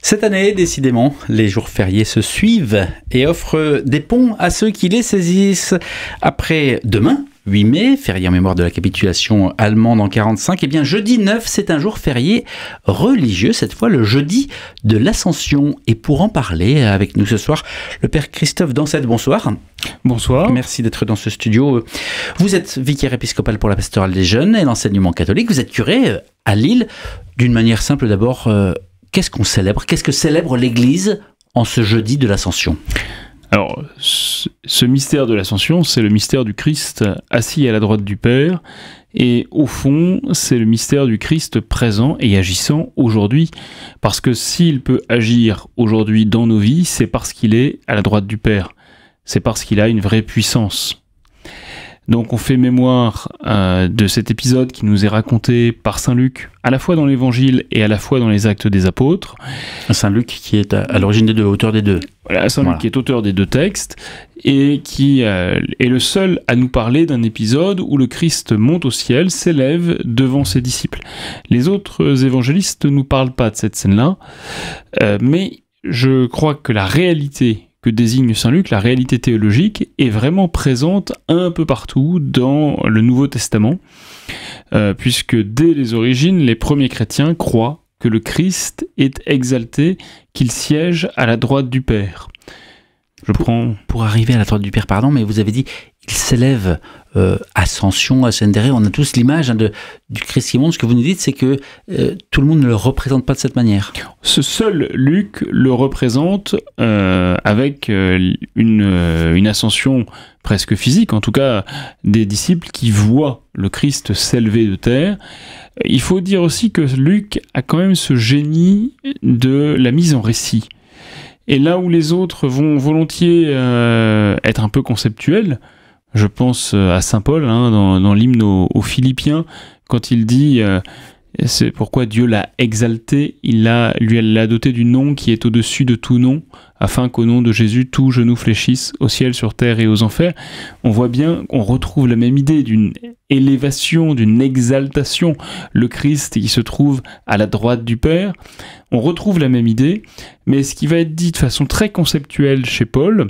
Cette année, décidément, les jours fériés se suivent et offrent des ponts à ceux qui les saisissent. Après demain, 8 mai, férié en mémoire de la capitulation allemande en 1945, eh bien jeudi 9, c'est un jour férié religieux, cette fois le jeudi de l'Ascension. Et pour en parler avec nous ce soir, le père Christophe Dansette, bonsoir. Bonsoir. Merci d'être dans ce studio. Vous êtes vicaire épiscopal pour la pastorale des jeunes et l'enseignement catholique. Vous êtes curé à Lille. D'une manière simple d'abord, qu'est-ce qu'on célèbre? Qu'est-ce que célèbre l'Église en ce jeudi de l'Ascension? Alors, ce mystère de l'Ascension, c'est le mystère du Christ assis à la droite du Père. Et au fond, c'est le mystère du Christ présent et agissant aujourd'hui. Parce que s'il peut agir aujourd'hui dans nos vies, c'est parce qu'il est à la droite du Père. C'est parce qu'il a une vraie puissance. Donc on fait mémoire de cet épisode qui nous est raconté par Saint Luc, à la fois dans l'Évangile et à la fois dans les Actes des Apôtres. Saint Luc qui est à l'origine des deux, auteur des deux. Voilà, Saint Luc qui est auteur des deux textes et qui est le seul à nous parler d'un épisode où le Christ monte au ciel, s'élève devant ses disciples. Les autres évangélistes ne nous parlent pas de cette scène-là, mais je crois que la réalité que désigne Saint Luc, la réalité théologique, est vraiment présente un peu partout dans le Nouveau Testament, puisque dès les origines, les premiers chrétiens croient que le Christ est exalté, qu'il siège à la droite du Père. Pour arriver à la droite du Père, pardon, mais vous avez dit, il s'élève, ascension, ascendere, on a tous l'image du Christ qui monte. Ce que vous nous dites, c'est que tout le monde ne le représente pas de cette manière. Ce seul Luc le représente avec une ascension presque physique, en tout cas des disciples qui voient le Christ s'élever de terre. Il faut dire aussi que Luc a quand même ce génie de la mise en récit. Et là où les autres vont volontiers être un peu conceptuels, je pense à saint Paul, dans l'hymne aux Philippiens, quand il dit c'est pourquoi Dieu l'a exalté, lui l'a doté du nom qui est au-dessus de tout nom, afin qu'au nom de Jésus, tout genou fléchisse au ciel, sur terre et aux enfers. On voit bien, on retrouve la même idée d'une élévation, d'une exaltation. Le Christ qui se trouve à la droite du Père, on retrouve la même idée, mais ce qui va être dit de façon très conceptuelle chez Paul,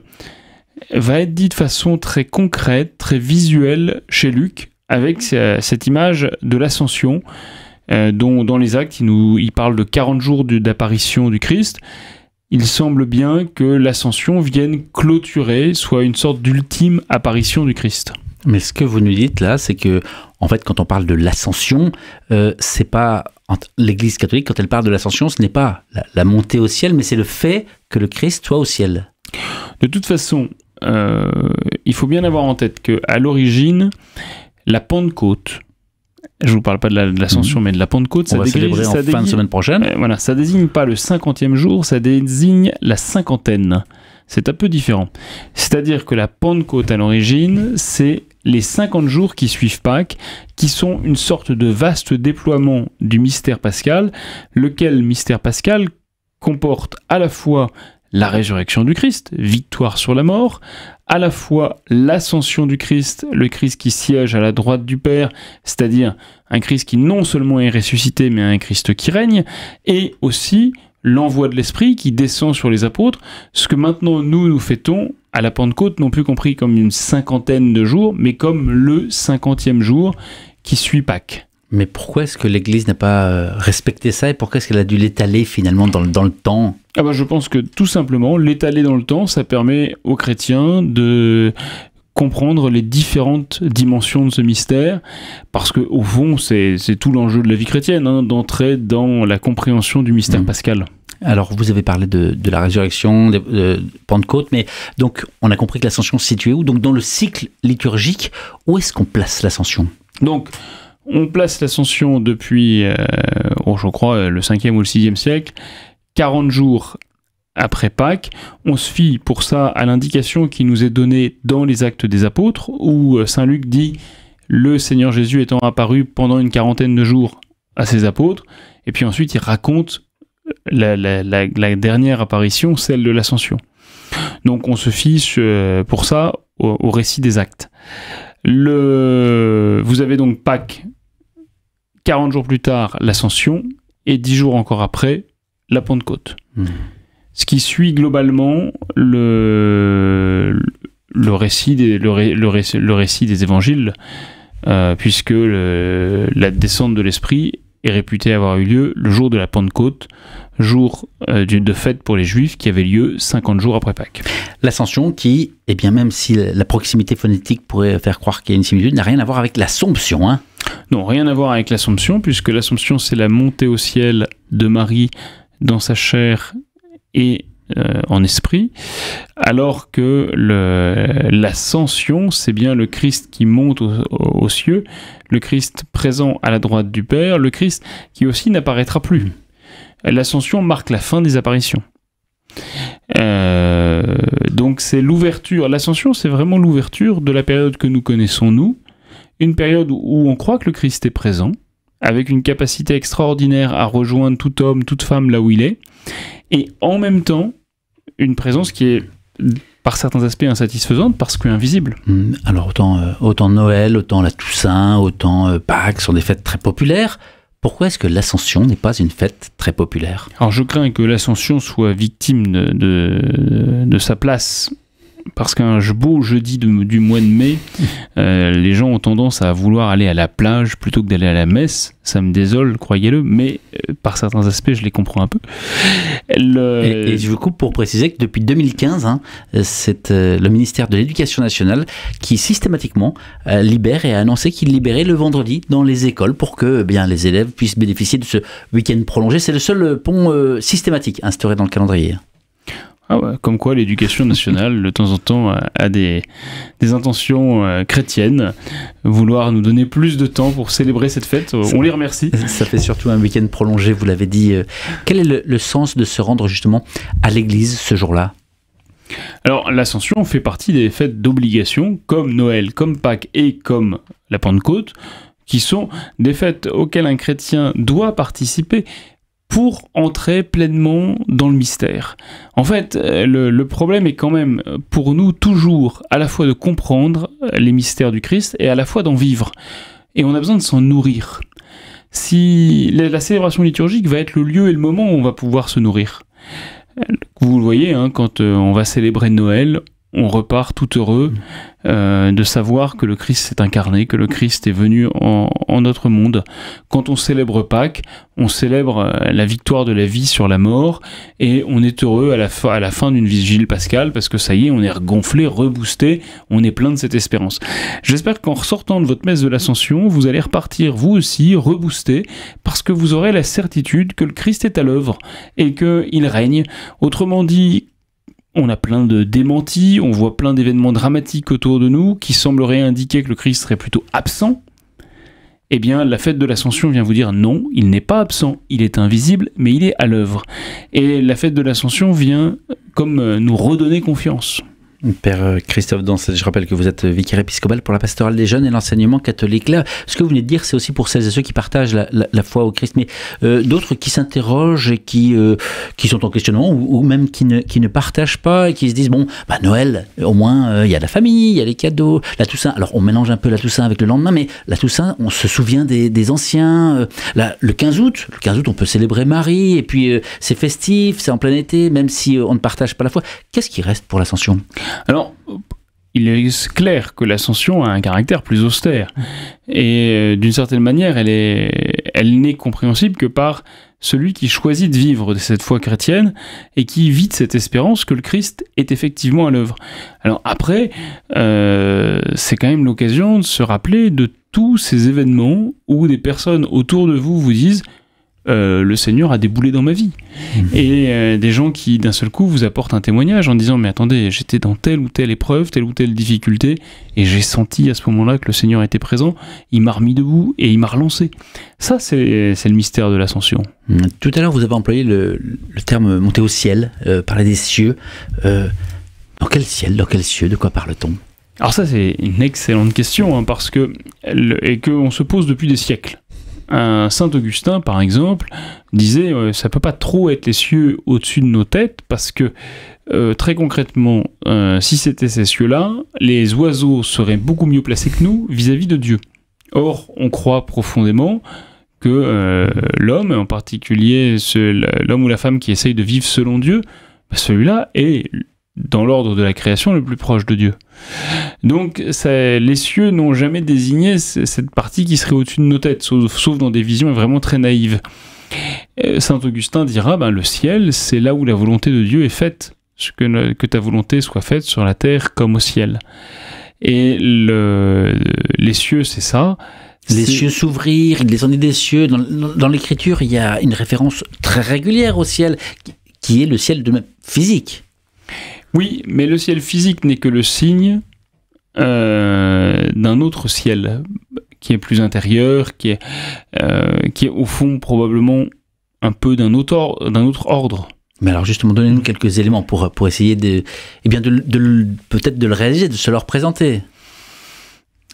va être dit de façon très concrète, très visuelle chez Luc, avec cette image de l'ascension, dont dans les Actes, il parle de 40 jours d'apparition du Christ. Il semble bien que l'ascension vienne clôturer, soit une sorte d'ultime apparition du Christ. Mais ce que vous nous dites là, c'est que, en fait, quand on parle de l'ascension, c'est pas l'Église catholique, quand elle parle de l'ascension, ce n'est pas la montée au ciel, mais c'est le fait que le Christ soit au ciel. De toute façon, il faut bien avoir en tête qu'à l'origine, la Pentecôte, je ne vous parle pas de l'ascension, mais de la Pentecôte, on va célébrer en fin de semaine prochaine. Voilà, ça désigne pas le 50e jour, ça désigne la cinquantaine. C'est un peu différent. C'est-à-dire que la Pentecôte à l'origine, c'est les 50 jours qui suivent Pâques, qui sont une sorte de vaste déploiement du mystère pascal, lequel mystère pascal comporte à la fois la résurrection du Christ, victoire sur la mort, à la fois l'ascension du Christ, le Christ qui siège à la droite du Père, c'est-à-dire un Christ qui non seulement est ressuscité, mais un Christ qui règne, et aussi l'envoi de l'Esprit qui descend sur les apôtres, ce que maintenant nous fêtons à la Pentecôte, non plus compris comme une cinquantaine de jours, mais comme le 50e jour qui suit Pâques. Mais pourquoi est-ce que l'Église n'a pas respecté ça et pourquoi est-ce qu'elle a dû l'étaler finalement dans le temps? Je pense que tout simplement, l'étaler dans le temps, ça permet aux chrétiens de comprendre les différentes dimensions de ce mystère, parce que au fond, c'est tout l'enjeu de la vie chrétienne, d'entrer dans la compréhension du mystère pascal. Alors, vous avez parlé de la résurrection, de Pentecôte, mais donc on a compris que l'ascension se situait où? Donc dans le cycle liturgique, où est-ce qu'on place l'ascension? Donc, on place l'ascension depuis, je crois, le 5e ou le 6e siècle, 40 jours après Pâques. On se fie pour ça à l'indication qui nous est donnée dans les Actes des Apôtres, où Saint Luc dit « Le Seigneur Jésus étant apparu pendant une quarantaine de jours à ses apôtres », et puis ensuite il raconte la dernière apparition, celle de l'Ascension. Donc on se fie pour ça au récit des Actes. Vous avez donc Pâques, 40 jours plus tard, l'Ascension, et 10 jours encore après, la Pentecôte. Ce qui suit globalement le récit des évangiles, puisque la descente de l'Esprit est réputée avoir eu lieu le jour de la Pentecôte, jour de fête pour les Juifs qui avait lieu 50 jours après Pâques. L'Ascension qui, eh bien même si la proximité phonétique pourrait faire croire qu'il y a une similitude, n'a rien à voir avec l'Assomption, hein. Non, rien à voir avec l'Assomption, puisque l'Assomption c'est la montée au ciel de Marie dans sa chair et en esprit, alors que l'ascension, c'est bien le Christ qui monte aux cieux, le Christ présent à la droite du Père, le Christ qui aussi n'apparaîtra plus. L'ascension marque la fin des apparitions. Donc c'est l'ouverture, l'ascension c'est vraiment l'ouverture de la période que nous connaissons nous, une période où on croit que le Christ est présent, avec une capacité extraordinaire à rejoindre tout homme, toute femme là où il est, et en même temps, une présence qui est, par certains aspects, insatisfaisante parce qu'invisible. Alors, autant Noël, autant la Toussaint, autant Pâques sont des fêtes très populaires. Pourquoi est-ce que l'Ascension n'est pas une fête très populaire ? Alors, je crains que l'Ascension soit victime de sa place. Parce qu'un beau jeudi du mois de mai, les gens ont tendance à vouloir aller à la plage plutôt que d'aller à la messe. Ça me désole, croyez-le, mais par certains aspects, je les comprends un peu. Et je vous coupe pour préciser que depuis 2015, c'est le ministère de l'Éducation nationale qui systématiquement libère et a annoncé qu'il libérait le vendredi dans les écoles pour que les élèves puissent bénéficier de ce week-end prolongé. C'est le seul pont systématique instauré dans le calendrier. Ah ouais, comme quoi l'éducation nationale, de temps en temps, a des intentions chrétiennes, vouloir nous donner plus de temps pour célébrer cette fête. On les remercie. Ça fait surtout un week-end prolongé, vous l'avez dit. Quel est le sens de se rendre justement à l'église ce jour-là ? Alors, l'Ascension fait partie des fêtes d'obligation, comme Noël, comme Pâques et comme la Pentecôte, qui sont des fêtes auxquelles un chrétien doit participer pour entrer pleinement dans le mystère. En fait, le problème est quand même pour nous toujours à la fois de comprendre les mystères du Christ et à la fois d'en vivre. Et on a besoin de s'en nourrir. Si la célébration liturgique va être le lieu et le moment où on va pouvoir se nourrir. Vous le voyez, quand on va célébrer Noël, on repart tout heureux de savoir que le Christ s'est incarné, que le Christ est venu en notre monde. Quand on célèbre Pâques, on célèbre la victoire de la vie sur la mort et on est heureux à la fin d'une vigile pascale parce que ça y est, on est regonflé, reboosté, on est plein de cette espérance. J'espère qu'en ressortant de votre messe de l'Ascension, vous allez repartir vous aussi reboosté parce que vous aurez la certitude que le Christ est à l'œuvre et qu'il règne. Autrement dit, on a plein de démentis, on voit plein d'événements dramatiques autour de nous qui sembleraient indiquer que le Christ serait plutôt absent. Eh bien, la fête de l'Ascension vient vous dire non, il n'est pas absent, il est invisible, mais il est à l'œuvre. Et la fête de l'Ascension vient comme nous redonner confiance. Père Christophe Danset, je rappelle que vous êtes vicaire épiscopal pour la pastorale des jeunes et l'enseignement catholique. Là, ce que vous venez de dire, c'est aussi pour celles et ceux qui partagent la foi au Christ, mais d'autres qui s'interrogent et qui sont en questionnement ou même qui ne partagent pas et qui se disent Noël, au moins il y a la famille, il y a les cadeaux, la Toussaint. Alors on mélange un peu la Toussaint avec le lendemain, mais la Toussaint, on se souvient des anciens. Le 15 août, on peut célébrer Marie et puis c'est festif, c'est en plein été, même si on ne partage pas la foi. Qu'est-ce qui reste pour l'Ascension ? Alors, il est clair que l'Ascension a un caractère plus austère. Et d'une certaine manière, elle n'est compréhensible que par celui qui choisit de vivre de cette foi chrétienne et qui vit de cette espérance que le Christ est effectivement à l'œuvre. Alors après, c'est quand même l'occasion de se rappeler de tous ces événements où des personnes autour de vous disent le Seigneur a déboulé dans ma vie. Et des gens qui d'un seul coup vous apportent un témoignage en disant mais attendez, j'étais dans telle ou telle épreuve, telle ou telle difficulté et j'ai senti à ce moment-là que le Seigneur était présent, il m'a remis debout et il m'a relancé. Ça c'est le mystère de l'Ascension. Tout à l'heure vous avez employé le terme monter au ciel, parler des cieux. Dans quel ciel, dans quel cieux, de quoi parle-t-on ? Alors ça c'est une excellente question parce que et qu'on se pose depuis des siècles. Un Saint Augustin, par exemple, disait ça peut pas trop être les cieux au-dessus de nos têtes parce que très concrètement, si c'était ces cieux-là, les oiseaux seraient beaucoup mieux placés que nous vis-à-vis de Dieu. Or, on croit profondément que l'homme, en particulier l'homme ou la femme qui essaye de vivre selon Dieu, celui-là est dans l'ordre de la création le plus proche de Dieu. Donc les cieux n'ont jamais désigné cette partie qui serait au-dessus de nos têtes, sauf dans des visions vraiment très naïves. Saint Augustin dira, le ciel, c'est là où la volonté de Dieu est faite, que ta volonté soit faite sur la terre comme au ciel. Et les cieux, c'est ça. Les cieux s'ouvrir, il descendait des cieux. Dans l'Écriture, il y a une référence très régulière au ciel, qui est le ciel de même physique. Oui, mais le ciel physique n'est que le signe d'un autre ciel, qui est plus intérieur, qui est au fond probablement un peu d'un autre ordre. Mais alors justement, donnez-nous quelques éléments pour essayer peut-être de le réaliser, de se le représenter.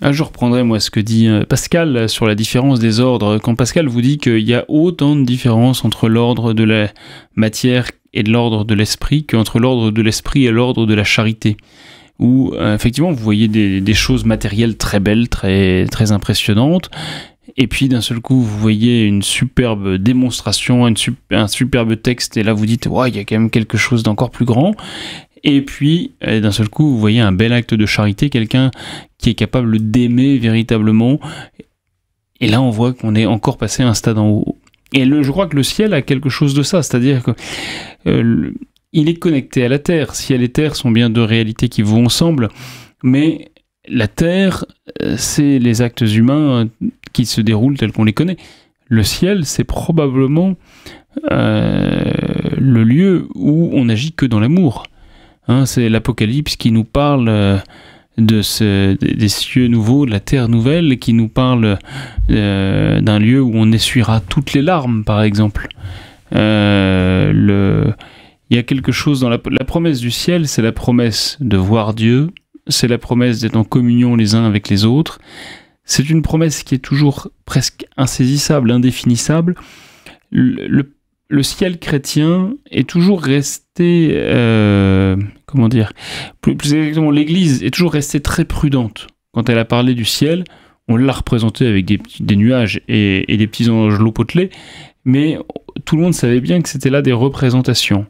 Je reprendrai moi ce que dit Pascal sur la différence des ordres. Quand Pascal vous dit qu'il y a autant de différences entre l'ordre de la matière et de l'ordre de l'esprit qu'entre l'ordre de l'esprit et l'ordre de la charité, où effectivement vous voyez des choses matérielles très belles, très, très impressionnantes, et puis d'un seul coup vous voyez une superbe démonstration, un superbe texte, et là vous dites il y a quand même quelque chose d'encore plus grand. Et puis, d'un seul coup, vous voyez un bel acte de charité, quelqu'un qui est capable d'aimer véritablement. Et là, on voit qu'on est encore passé à un stade en haut. Et je crois que le ciel a quelque chose de ça, c'est-à-dire qu'il est connecté à la terre. Ciel et terre sont bien deux réalités qui vont ensemble, mais la terre, c'est les actes humains qui se déroulent tels qu'on les connaît. Le ciel, c'est probablement le lieu où on n'agit que dans l'amour. C'est l'Apocalypse qui nous parle des cieux nouveaux, de la terre nouvelle, qui nous parle d'un lieu où on essuiera toutes les larmes, par exemple. Il y a quelque chose dans la promesse du ciel, c'est la promesse de voir Dieu, c'est la promesse d'être en communion les uns avec les autres. C'est une promesse qui est toujours presque insaisissable, indéfinissable. Le ciel chrétien est toujours resté, plus exactement, l'Église est toujours restée très prudente. Quand elle a parlé du ciel, on l'a représenté avec des nuages et des petits angelots potelés, mais tout le monde savait bien que c'était là des représentations.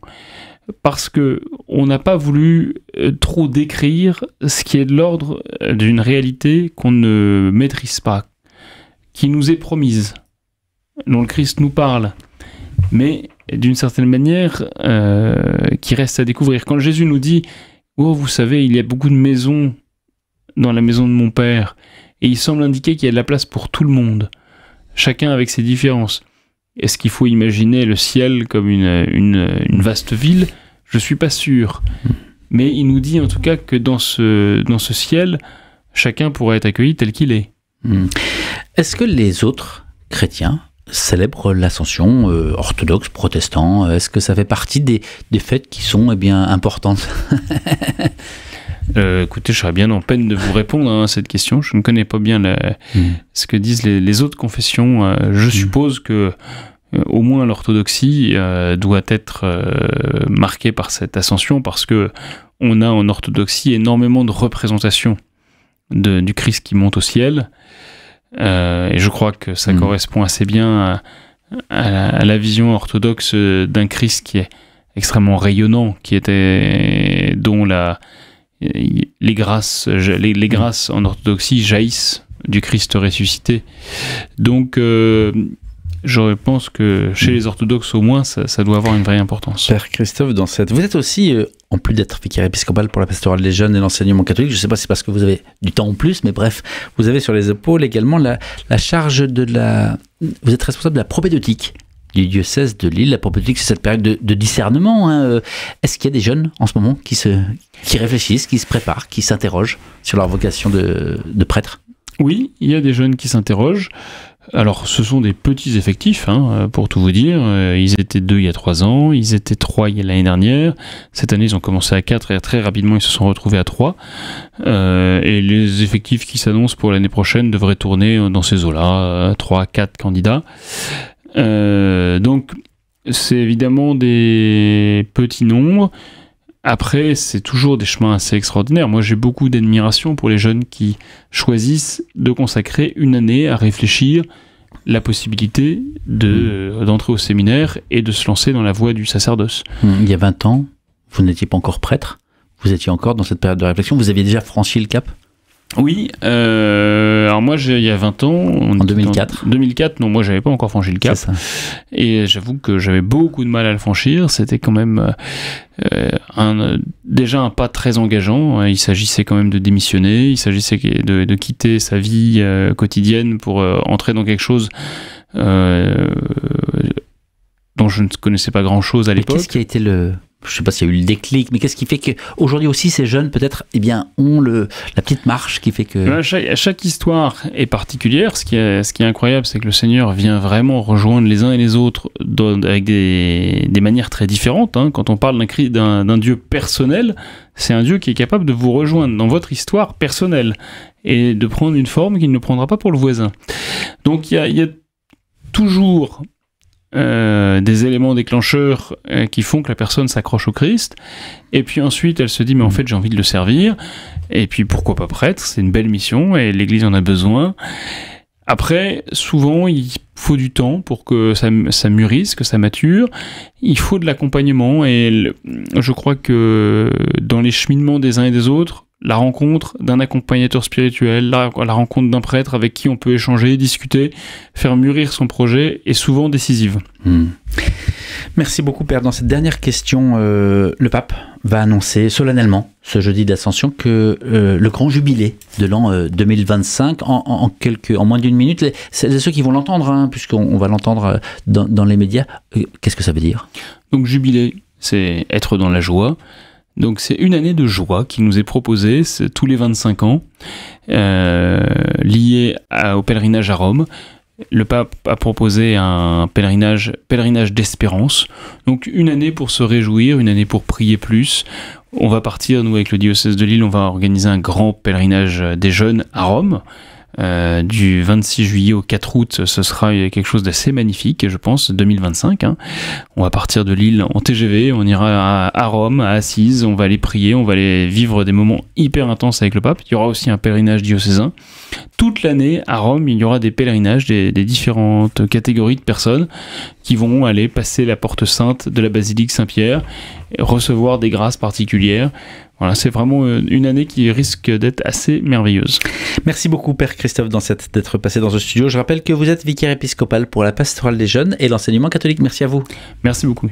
Parce qu'on n'a pas voulu trop décrire ce qui est de l'ordre d'une réalité qu'on ne maîtrise pas, qui nous est promise, dont le Christ nous parle, mais d'une certaine manière qui reste à découvrir. Quand Jésus nous dit « Oh, vous savez, il y a beaucoup de maisons dans la maison de mon Père », et il semble indiquer qu'il y a de la place pour tout le monde, chacun avec ses différences. Est-ce qu'il faut imaginer le ciel comme une vaste ville ? Je ne suis pas sûr. Mais il nous dit en tout cas que dans ce ciel, chacun pourra être accueilli tel qu'il est. Est-ce que les autres chrétiens célèbrent l'Ascension, orthodoxes, protestants? Est-ce que ça fait partie des fêtes qui sont importantes? Écoutez, je serais bien en peine de vous répondre à cette question. Je ne connais pas bien ce que disent les autres confessions. Je suppose que au moins l'orthodoxie doit être marquée par cette ascension, parce que on a en orthodoxie énormément de représentations du Christ qui monte au ciel. Et je crois que ça correspond assez bien à la vision orthodoxe d'un Christ qui est extrêmement rayonnant, dont les grâces en orthodoxie jaillissent du Christ ressuscité. Donc je pense que chez les orthodoxes au moins ça doit avoir une vraie importance. Père Christophe, vous êtes aussi, en plus d'être vicaire épiscopal pour la pastorale des jeunes et l'enseignement catholique, je ne sais pas si c'est parce que vous avez du temps en plus, mais bref, vous avez sur les épaules également la charge vous êtes responsable de la propédeutique du diocèse de Lille. La propédeutique, c'est cette période de discernement. Est-ce qu'il y a des jeunes en ce moment qui réfléchissent, qui se préparent, qui s'interrogent sur leur vocation de prêtre? Oui, il y a des jeunes qui s'interrogent. Alors, ce sont des petits effectifs, pour tout vous dire. Ils étaient 2 il y a 3 ans, ils étaient 3 l'année dernière. Cette année, ils ont commencé à 4 et très rapidement, ils se sont retrouvés à 3. Et les effectifs qui s'annoncent pour l'année prochaine devraient tourner dans ces eaux-là, 3-4 candidats. Donc, c'est évidemment des petits nombres. Après, c'est toujours des chemins assez extraordinaires. Moi, j'ai beaucoup d'admiration pour les jeunes qui choisissent de consacrer une année à réfléchir la possibilité d'entrer au séminaire et de se lancer dans la voie du sacerdoce. Il y a 20 ans, vous n'étiez pas encore prêtre, vous étiez encore dans cette période de réflexion, vous aviez déjà franchi le cap? Oui, alors moi il y a 20 ans... En 2004 2004, non, moi j'avais pas encore franchi le cap. C'est ça. Et j'avoue que j'avais beaucoup de mal à le franchir, c'était quand même déjà un pas très engageant, il s'agissait quand même de démissionner, il s'agissait de quitter sa vie quotidienne pour entrer dans quelque chose dont je ne connaissais pas grand-chose à l'époque. Qu'est-ce qui a été je ne sais pas s'il y a eu le déclic, mais qu'est-ce qui fait qu'aujourd'hui aussi ces jeunes peut-être ont la petite marche qui fait que... Chaque histoire est particulière. Ce qui est incroyable, c'est que le Seigneur vient vraiment rejoindre les uns et les autres avec des manières très différentes. Hein. Quand on parle d'un Dieu personnel, c'est un Dieu qui est capable de vous rejoindre dans votre histoire personnelle et de prendre une forme qu'il ne prendra pas pour le voisin. Donc il y a toujours... des éléments déclencheurs qui font que la personne s'accroche au Christ, et puis ensuite elle se dit mais en fait j'ai envie de le servir, et puis pourquoi pas prêtre, c'est une belle mission et l'Église en a besoin. Après, souvent il faut du temps pour que ça mûrisse, que ça mature, il faut de l'accompagnement, et je crois que dans les cheminements des uns et des autres, la rencontre d'un accompagnateur spirituel, la rencontre d'un prêtre avec qui on peut échanger, discuter, faire mûrir son projet est souvent décisive. Merci beaucoup, Père. Dans cette dernière question, le pape va annoncer solennellement ce jeudi d'Ascension que le grand jubilé de l'an 2025, en moins d'une minute, c'est ceux qui vont l'entendre, hein, puisqu'on va l'entendre dans les médias. Qu'est-ce que ça veut dire? Donc jubilé, c'est être dans la joie. Donc c'est une année de joie qui nous est proposée, c'est tous les 25 ans, lié au pèlerinage à Rome. Le pape a proposé un pèlerinage d'espérance. Donc une année pour se réjouir, une année pour prier plus. On va partir, nous avec le diocèse de Lille, on va organiser un grand pèlerinage des jeunes à Rome. Du 26 juillet au 4 août, ce sera quelque chose d'assez magnifique, je pense, 2025. Hein. On va partir de Lille en TGV, on ira à Rome, à Assise, on va aller prier, on va aller vivre des moments hyper intenses avec le pape. Il y aura aussi un pèlerinage diocésain. Toute l'année, à Rome, il y aura des pèlerinages des différentes catégories de personnes qui vont aller passer la porte sainte de la basilique Saint-Pierre, recevoir des grâces particulières. Voilà, c'est vraiment une année qui risque d'être assez merveilleuse. Merci beaucoup, Père Christophe Dansette, d'être passé dans ce studio. Je rappelle que vous êtes vicaire épiscopal pour la pastorale des jeunes et l'enseignement catholique. Merci à vous. Merci beaucoup.